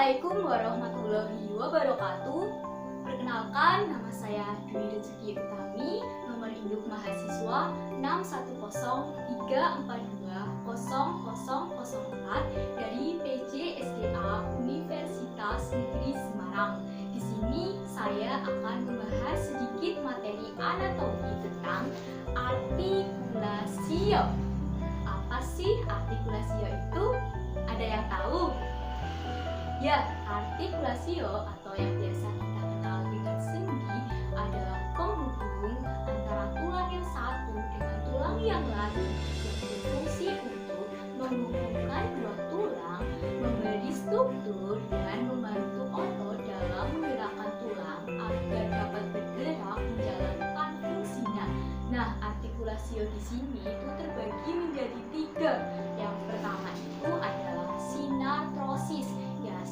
Assalamualaikum warahmatullahi wabarakatuh. Perkenalkan, nama saya Dwi Rezeki Utami, nomor induk mahasiswa 61034200004 dari PJ SDA Universitas Negeri Semarang. Di sini saya akan membahas sedikit materi anatomi tentang artikulasi. Apa sih artikulasi itu? Ada yang tahu? Ya, artikulasio atau yang biasa kita kenal dengan sendi adalah penghubung antara tulang yang satu dengan tulang yang lain yang berfungsi untuk menghubungkan dua tulang, memberi struktur dan membantu otot dalam menggerakkan tulang agar dapat bergerak menjalankan fungsinya. Nah, artikulasio di sini itu terbagi menjadi tiga. Yang pertama itu adalah sinartrosis.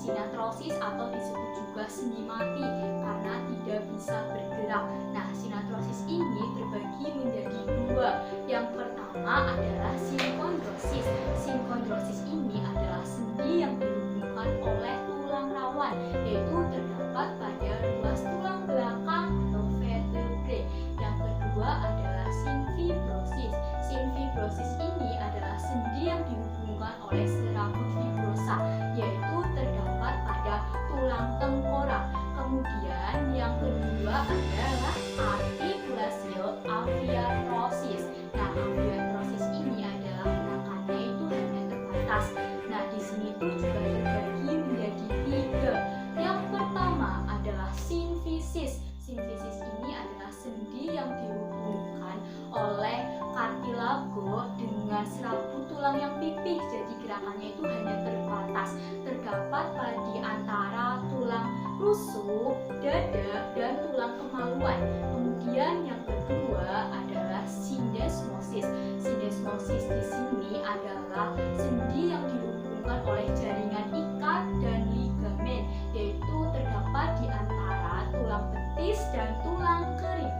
Sinartrosis atau disebut juga sendi mati karena tidak bisa bergerak. Nah, sinartrosis ini terbagi menjadi dua. Yang pertama adalah sinkondrosis. Sinkondrosis ini adalah sendi yang dihubungkan oleh tulang rawan, yaitu terdapat pada ruas tulang belakang atau vertebrae. Yang kedua adalah sinfibrosis. Sinfibrosis ini adalah sendi yang dihubungkan oleh serabut fibrosa, yaitu terdapat pada tulang tengkorak. Kemudian yang kedua adalah artikulasio aviartrosis. Nah, aviartrosis ini adalah gerakannya itu hanya terbatas. Nah, di sini tuh juga terbagi menjadi tiga. Yang pertama adalah sinfisis. Sinfisis ini adalah sendi yang dihubungkan oleh kartilago dengan serabut tulang yang pipih, jadi gerakannya itu hanya terbatas, terdapat di antara tulang rusuk, dada, dan tulang kemaluan. Kemudian yang kedua adalah syndesmosis. Syndesmosis di sini adalah sendi yang dihubungkan oleh jaringan ikat dan ligamen, yaitu terdapat di antara tulang betis dan tulang kering.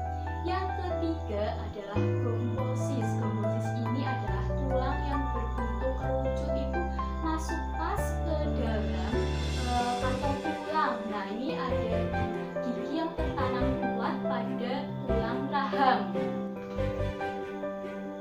Yang ketiga adalah gombosis. Gombosis ini adalah tulang yang berbentuk kerucut itu masuk pas ke dalam kantong tulang. Nah, ini ada gigi yang tertanam kuat pada tulang rahang.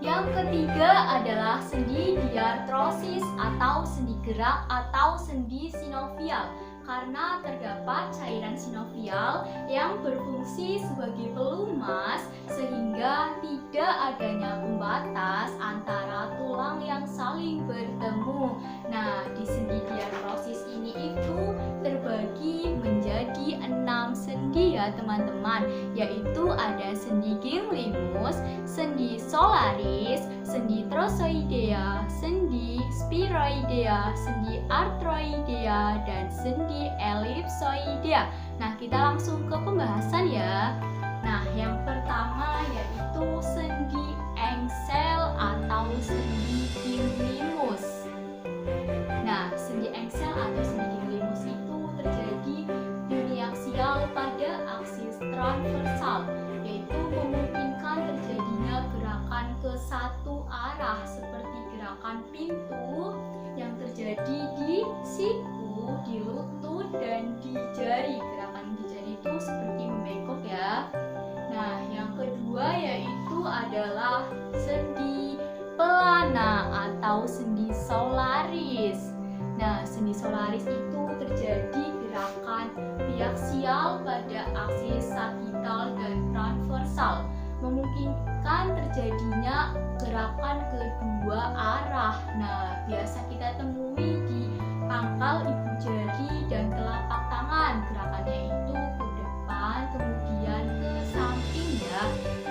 Yang ketiga adalah sendi diartrosis atau sendi gerak atau sendi sinovial, karena terdapat cairan sinovial yang berfungsi sebagai pelumas sehingga tidak adanya pembatas antara tulang yang saling bertemu. Nah, di sendi diartrosis ini itu terbagi menjadi 6 sendi ya teman-teman, yaitu ada sendi ganglimus, sendi solaris, sendi trosoidea, sendi spiroidea, sendi arthroidea, dan sendi ellipsoidea. Nah, kita langsung ke pembahasan ya. Nah, yang pertama yaitu sendi engsel atau sendi ganglimus. Nah, sendi engsel atau sendi ganglimus itu terjadi uniaksial pada aksis transversal, yaitu memungkinkan terjadinya gerakan ke satu arah seperti gerakan pintu yang terjadi di siku, di lutut, dan di jari. Gerakan di jari itu seperti membengkok ya. Nah, yang kedua yaitu adalah sendi pelana atau sendi solaris. Nah, sendi solaris itu terjadi gerakan biaksial pada aksis sagital dan transversal, memungkinkan terjadinya gerakan kedua arah. Nah, biasa kita temui di pangkal ibu jari dan telapak tangan. Gerakannya itu ke depan kemudian ke samping ya.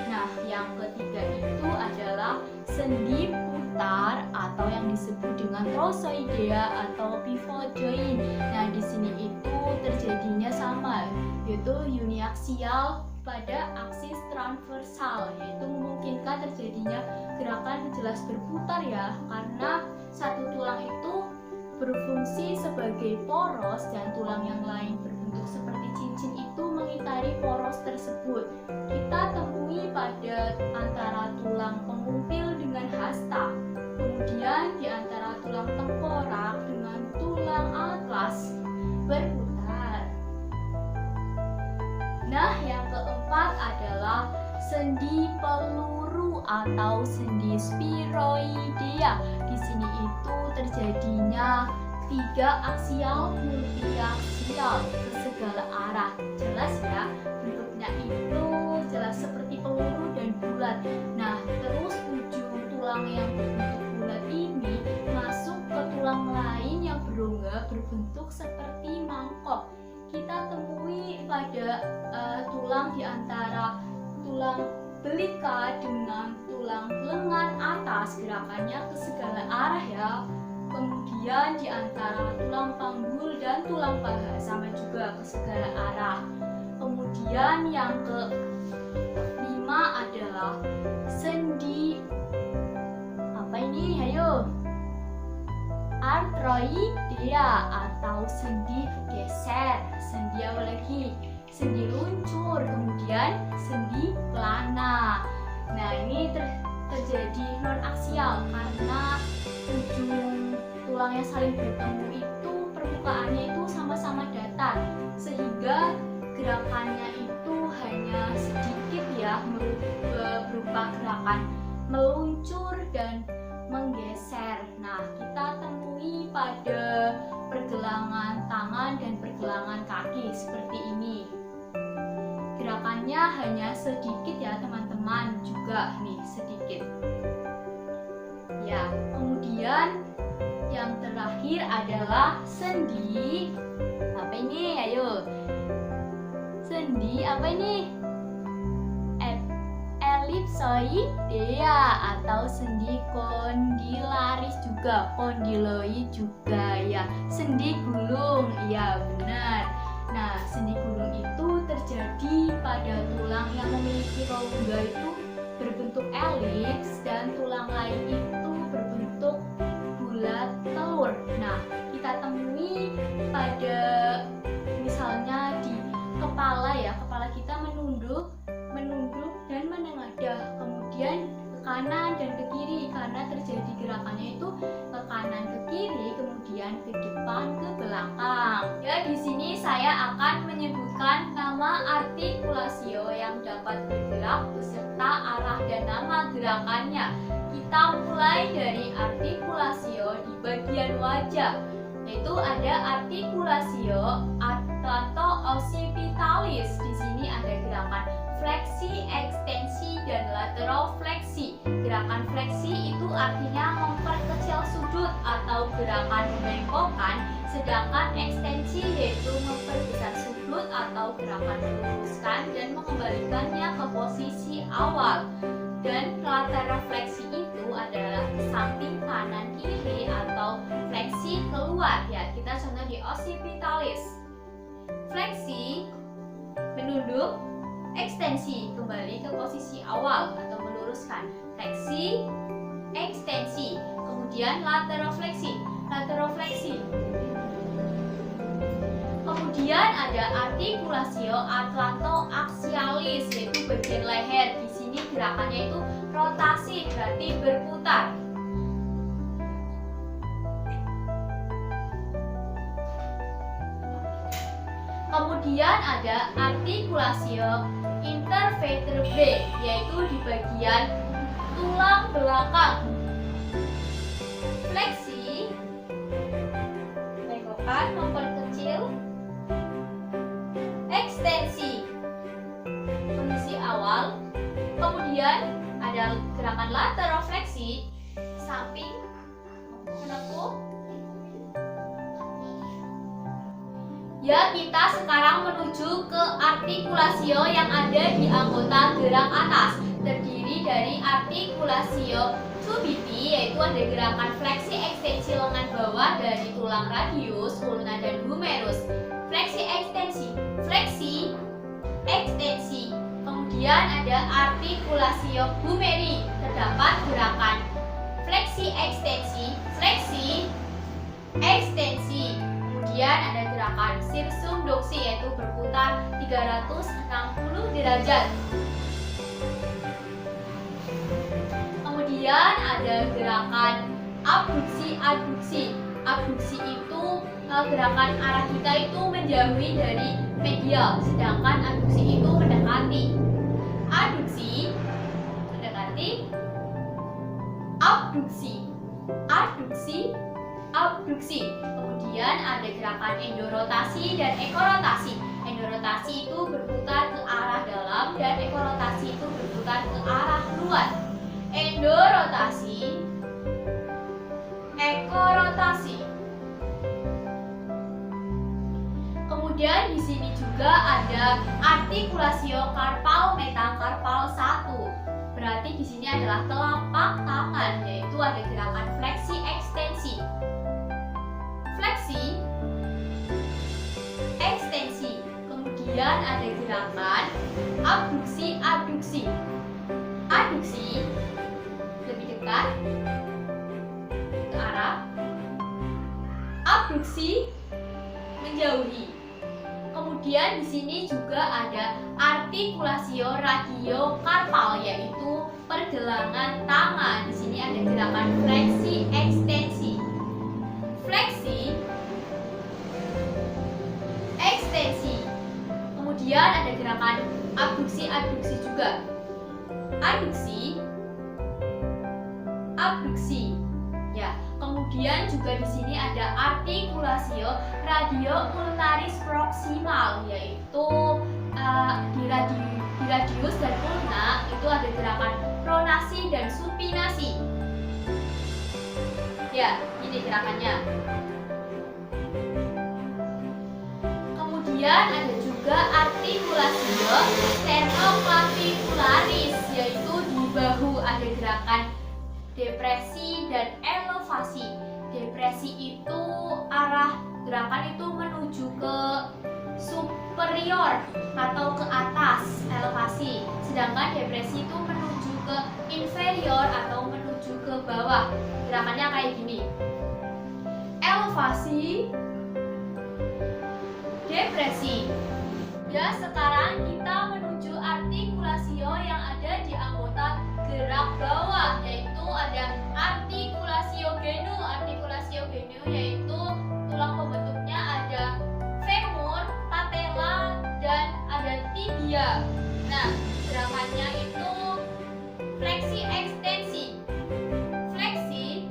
Nah, yang ketiga itu adalah sendi putar atau yang disebut dengan trosoidea atau pivot joint. Nah, di sini itu terjadinya sama, yaitu uniaksial pada aksis transversal, yaitu memungkinkan terjadinya gerakan jelas berputar ya, karena satu tulang itu berfungsi sebagai poros dan tulang yang lain berbentuk seperti cincin itu mengitari poros tersebut. Kita temui pada antara tulang pengumpil dengan hasta, kemudian di antara tulang tengkorak dengan tulang atlas. berputar. Nah, yang keempat adalah sendi peluru atau sendi spiroidea. Di sini itu terjadinya 3 aksial multiaksial ke segala arah. Jelas ya, bentuknya itu jelas seperti peluru dan bulat. Nah, terus ujung tulang yang berbentuk bulat ini masuk ke tulang lain yang berongga berbentuk seperti mangkok. Kita temui pada tulang di antara tulang belika dengan tulang lengan atas, gerakannya ke segala arah ya. Kemudian di antara tulang panggul dan tulang paha sama juga ke segala arah. Kemudian yang ke-5 adalah sendi apa ini? Ayo. Artroidea atau sendi geser. Sendi apa lagi? Sendi luncur, kemudian sendi pelana. Nah, ini terjadi non aksial karena ujung tulang yang saling bertemu itu permukaannya itu sama-sama datar, sehingga gerakannya itu hanya sedikit ya, berupa gerakan meluncur dan menggeser. Nah, kita temui pada pergelangan tangan dan pergelangan kaki seperti ini. Gerakannya hanya sedikit ya teman-teman, juga nih sedikit. Ya, kemudian yang terakhir adalah sendi apa ini? Ayo. Sendi apa ini? Ellipsoidea atau sendi kondylaris juga, kondyloid juga ya. Sendi gulung, iya benar. Nah, sendi gulung itu terjadi pada tulang yang memiliki rongga itu berbentuk elips dan tulang lain itu berbentuk bulat telur. Nah, kita temui pada misalnya di kepala ya, kepala kita menunduk dan menengadah, kemudian ke kanan dan ke kiri karena terjadi gerakannya itu ke kanan ke kiri, kemudian ke depan ke belakang. Ya, di sini saya akan menyebutkan nama artikulasio yang dapat bergerak beserta arah dan nama gerakannya. Kita mulai dari artikulasio di bagian wajah, yaitu ada artikulasio atlanto-occipitalis. Di sini ada gerakan fleksi, ekstensi, dan laterofleksi. Gerakan fleksi itu artinya memperkecil sudut atau gerakan membengkokkan, sedangkan ekstensi yaitu memperbesar sudut atau gerakan meluruskan dan mengembalikannya ke posisi awal. Dan laterofleksi itu adalah samping kanan kiri atau fleksi keluar ya. Kita contoh di occipitalis. Fleksi menunduk, ekstensi kembali ke posisi awal atau meluruskan. Fleksi, ekstensi, kemudian laterofleksi. Kemudian ada artikulasio atlanto-aksialis, yaitu bagian leher. Di sini gerakannya itu rotasi, berarti berputar. Kemudian ada artikulasio intervertebrae, yaitu di bagian tulang belakang. Fleksi, bengkokkan, memperkecil. Ekstensi, kondisi awal. Kemudian ada gerakan laterofleksi, samping menekuk. Ya, kita sekarang menuju ke artikulasio yang ada di anggota gerak atas. Terdiri dari artikulasio tubipi, yaitu ada gerakan fleksi ekstensi lengan bawah dari tulang radius, ulna, dan humerus. Fleksi ekstensi, fleksi, ekstensi. Kemudian ada artikulasio humeri. Terdapat gerakan fleksi ekstensi, fleksi, ekstensi. Kemudian ada gerakan sirsumduksi, yaitu berputar 360 derajat. Kemudian ada gerakan abduksi-adduksi. Abduksi itu gerakan arah kita itu menjauhi dari medial, sedangkan adduksi itu mendekati. Adduksi mendekati, abduksi, adduksi, abduksi. Kemudian ada gerakan endorotasi dan ekorotasi. Endorotasi itu berputar ke arah dalam dan ekorotasi itu berputar ke arah luar. Endorotasi, ekorotasi. Kemudian di sini juga ada artikulasio karpal metakarpal 1. Berarti di sini adalah telapak tangan, yaitu ada gerakan fleksi ekstensi. Fleksi, ekstensi. Kemudian ada gerakan abduksi, adduksi. Adduksi lebih dekat ke arah, abduksi menjauhi. Kemudian di sini juga ada artikulasio radiokarpal, yaitu pergelangan tangan. Di sini ada gerakan fleksi ekstensi. Fleksi, ekstensi. Kemudian ada gerakan abduksi, adduksi juga. Adduksi, abduksi. Ya, kemudian juga di sini ada artikulasio radio ulnaris proximal, yaitu di radius dan ulna itu ada gerakan pronasi dan supinasi. Ya, ini gerakannya. Kemudian ada juga artikulasio sternoclavicularis, yaitu di bahu ada gerakan depresi dan elevasi. Depresi itu arah gerakan itu menuju ke superior atau ke atas, elevasi. Sedangkan depresi itu menuju ke inferior atau menuju ke bawah. Gerakannya kayak gini. Elevasi, depresi. Ya, sekarang kita menuju artikulasio yang ada di anggota gerak bawah, yaitu ada artikulasio genu. Artikulasio genu yaitu tulang pembentuknya ada femur, patella, dan ada tibia. Nah, gerakannya itu fleksi ekstensi. Fleksi,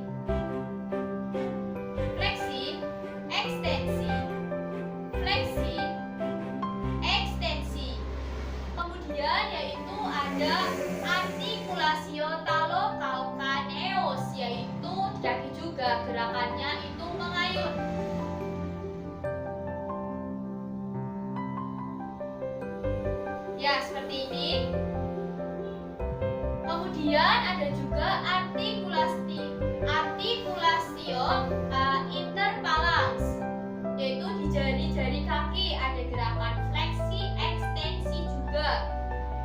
fleksi, ekstensi, fleksi, ekstensi. Kemudian yaitu ada artikulasio talokalkaneus, yaitu kaki juga gerakannya itu mengayun. Ya, seperti ini. Kemudian ada juga artikulasio interphalanx, yaitu di jari-jari kaki ada gerakan fleksi ekstensi juga.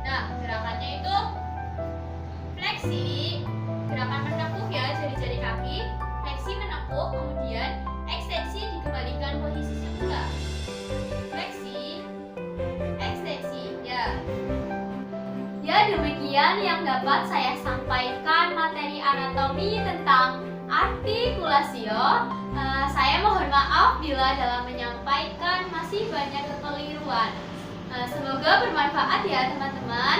Nah, gerakannya itu fleksi, gerakan menekuk ya, jari-jari kaki, fleksi menekuk, kemudian ekstensi dikembalikan posisi semula. Fleksi, ekstensi, ya. Ya, demikian yang dapat saya sampaikan materi anatomi tentang artikulasio. Saya mohon maaf bila dalam menyampaikan masih banyak kekeliruan. Semoga bermanfaat ya teman-teman.